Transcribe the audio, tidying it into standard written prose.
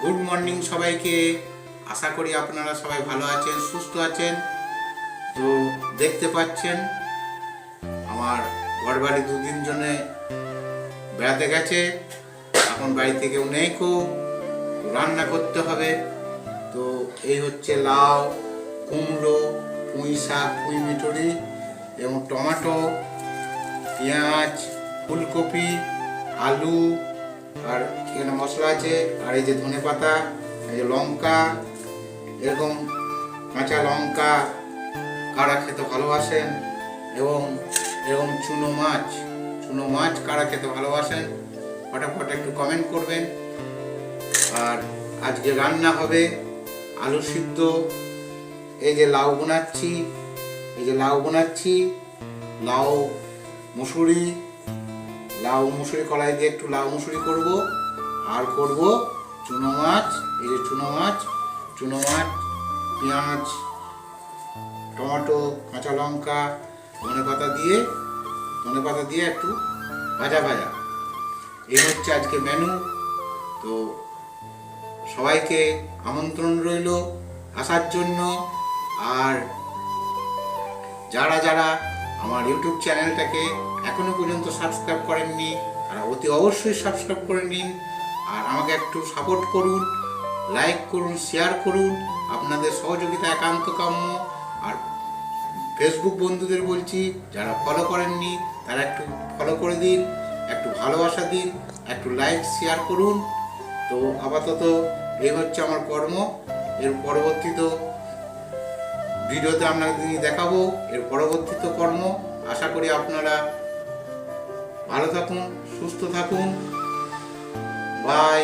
Good morning সবাইকে। আশা করি আপনারা সবাই ভালো আছেন, সুস্থ আছেন। তো দেখতে পাচ্ছেন আমার ঘরবাড়ি দুদিন জন্য বেড়াতে গেছে, এখন বাড়িতে কেউ নেই, খুব রান্না করতে হবে। তো এই হচ্ছে লাউ, কুমড়ো, পুঁই শাক, পুঁই মিটরি এবং টমেটো, পেঁয়াজ, ফুলকপি, আলু, আর এখানে মশলা আছে, আর এই যে ধনে পাতা, এই যে লঙ্কা, এরকম কাঁচা লঙ্কা কারা খেতে ভালোবাসেন, এবং এরকম চুনো মাছ কারা খেতে ভালোবাসেন ফটাফট একটু কমেন্ট করবেন। আর আজকে রান্না হবে আলু সিদ্ধ, এই যে লাউ বোনাচ্ছি, লাউ মুসুরি কড়াই দিয়ে একটু লাউ মুসুরি করব, আর করব চুনো মাছ। এই যে চুনো মাছ, পেঁয়াজ, টমেটো, কাঁচা লঙ্কা, ধনে পাতা দিয়ে একটু ভাজা। এই হচ্ছে আজকে মেনু। তো সবাইকে আমন্ত্রণ রইল আসার জন্য। আর যারা আমার ইউটিউব চ্যানেলটাকে এখনো পর্যন্ত সাবস্ক্রাইব করেননি তারা অতি অবশ্যই সাবস্ক্রাইব করে নিন, আর আমাকে একটু সাপোর্ট করুন, লাইক করুন, শেয়ার করুন। আপনাদের সহযোগিতা একান্ত কাম্য। আর ফেসবুক বন্ধুদের বলছি, যারা ফলো করেননি তারা একটু ফলো করে দিন, একটু ভালোবাসা দিন, একটু লাইক শেয়ার করুন। তো আপাতত এই হচ্ছে আমার কর্ম। এর পরবর্তীত ভিডিওতে আপনাদের দেখাবো এর পরবর্তীত কর্ম। আশা করি আপনারা ভালো থাকুন, সুস্থ থাকুন। বাই।